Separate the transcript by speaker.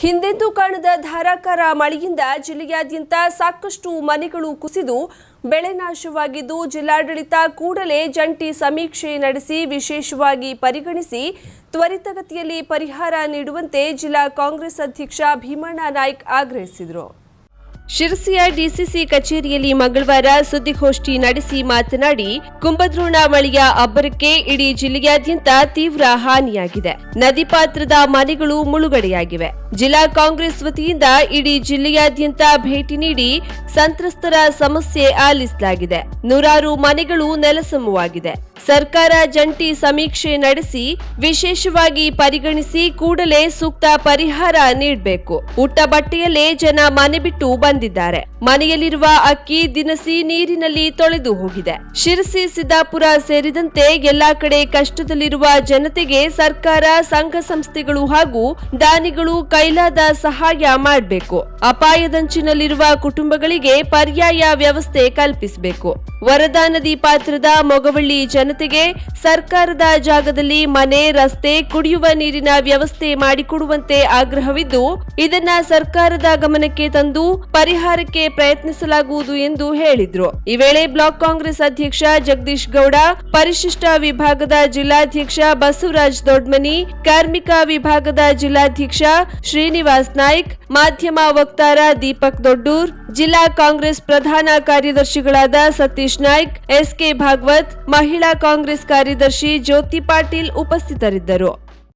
Speaker 1: ಹಿಂದೆಂದೂ ಕಾಣದ ಧಾರಾಕಾರ ಮಳೆಯಿಂದ ಜಿಲ್ಲೆಯಾದ್ಯಂತ ಸಾಕಷ್ಟು ಮನೆಗಳು ಕುಸಿದು ಬೆಳೆ ನಾಶವಾಗಿದ್ದು ಜಿಲ್ಲಾಡಳಿತ ಕೂಡಲೇ ಜಂಟಿ ಸಮೀಕ್ಷೆ ನಡೆಸಿ ವಿಶೇಷವಾಗಿ ಪರಿಗಣಿಸಿ ತ್ವರಿತಗತಿಯಲ್ಲಿ ಪರಿಹಾರ ನೀಡುವಂತೆ ಜಿಲ್ಲಾ ಕಾಂಗ್ರೆಸ್ ಅಧ್ಯಕ್ಷ ಭೀಮಣ್ಣ ನಾಯ್ಕ್ ಆಗ್ರಹಿಸಿದರು. ಶಿರಸಿಯ ಡಿಸಿಸಿ ಕಚೇರಿಯಲ್ಲಿ ಮಂಗಳವಾರ ಸುದ್ದಿಗೋಷ್ಠಿ ನಡೆಸಿ ಮಾತನಾಡಿ, ಕುಂಭದ್ರೋಣ ಮಳೆಯ ಅಬ್ಬರಕ್ಕೆ ಇಡೀ ಜಿಲ್ಲೆಯಾದ್ಯಂತ ತೀವ್ರ ಹಾನಿಯಾಗಿದೆ. ನದಿ ಪಾತ್ರದ ಮನೆಗಳು ಮುಳುಗಡೆಯಾಗಿವೆ. ಜಿಲ್ಲಾ ಕಾಂಗ್ರೆಸ್ ವತಿಯಿಂದ ಇಡೀ ಜಿಲ್ಲೆಯಾದ್ಯಂತ ಭೇಟಿ ನೀಡಿ ಸಂತ್ರಸ್ತರ ಸಮಸ್ಯೆ ಆಲಿಸಲಾಗಿದೆ. ನೂರಾರು ಮನೆಗಳು ನೆಲಸಮವಾಗಿದೆ. ಸರ್ಕಾರ ಜಂಟಿ ಸಮೀಕ್ಷೆ ನಡೆಸಿ ವಿಶೇಷವಾಗಿ ಪರಿಗಣಿಸಿ ಕೂಡಲೇ ಸೂಕ್ತ ಪರಿಹಾರ ನೀಡಬೇಕು. ಉಟ್ಟ ಬಟ್ಟೆಯಲ್ಲೇ ಜನ ಮನೆ ಬಿಟ್ಟು ಬಂದಿದ್ದಾರೆ. ಮನೆಯಲ್ಲಿರುವ ಅಕ್ಕಿ ದಿನಸಿ ನೀರಿನಲ್ಲಿ ತೊಳೆದು ಹೋಗಿದೆ. ಶಿರಸಿ, ಸಿದ್ದಾಪುರ ಸೇರಿದಂತೆ ಎಲ್ಲಾ ಕಡೆ ಕಷ್ಟದಲ್ಲಿರುವ ಜನತೆಗೆ ಸರ್ಕಾರ, ಸಂಘ ಸಂಸ್ಥೆಗಳು ಹಾಗೂ ದಾನಿಗಳು ಕೈಲಾದ ಸಹಾಯ ಮಾಡಬೇಕು. ಅಪಾಯದಂಚಿನಲ್ಲಿರುವ ಕುಟುಂಬಗಳಿಗೆ ಪರ್ಯಾಯ ವ್ಯವಸ್ಥೆ ಕಲ್ಪಿಸಬೇಕು. ವರದಾ ನದಿ ಪಾತ್ರದ ಮೊಗವಳ್ಳಿ ಜನತೆಗೆ ಸರ್ಕಾರದ ಜಾಗದಲ್ಲಿ ಮನೆ, ರಸ್ತೆ, ಕುಡಿಯುವ ನೀರಿನ ವ್ಯವಸ್ಥೆ ಮಾಡಿಕೊಡುವಂತೆ ಆಗ್ರಹವಿದ್ದು, ಇದನ್ನ ಸರ್ಕಾರದ ಗಮನಕ್ಕೆ ತಂದು ಪರಿಹಾರಕ್ಕೆ ಪ್ರಯತ್ನಿಸಲಾಗುವುದು ಎಂದು ಹೇಳಿದ್ರು. ಈ ವೇಳೆ ಬ್ಲಾಕ್ ಕಾಂಗ್ರೆಸ್ ಅಧ್ಯಕ್ಷ ಜಗದೀಶ್ ಗೌಡ, ಪರಿಶಿಷ್ಟ ವಿಭಾಗದ ಜಿಲ್ಲಾಧ್ಯಕ್ಷ ಬಸವರಾಜ್ ದೊಡ್ಮನಿ, ಕಾರ್ಮಿಕ ವಿಭಾಗದ ಜಿಲ್ಲಾಧ್ಯಕ್ಷ ಶ್ರೀನಿವಾಸ್ ನಾಯ್ಕ್, ಮಾಧ್ಯಮ ವಕ್ತಾರ ದೀಪಕ್ ದೊಡ್ಡೂರ್, ಜಿಲ್ಲಾ ಕಾಂಗ್ರೆಸ್ ಪ್ರಧಾನ ಕಾರ್ಯದರ್ಶಿಗಳಾದ ಸತೀಶ್ ನಾಯ್ಕ್, ಎಸ್ಕೆ ಭಾಗವತ್, ಮಹಿಳಾ ಕಾಂಗ್ರೆಸ್ ಕಾರ್ಯದರ್ಶಿ ಜ್ಯೋತಿ ಪಾಟೀಲ್ ಉಪಸ್ಥಿತರಿದ್ದರು.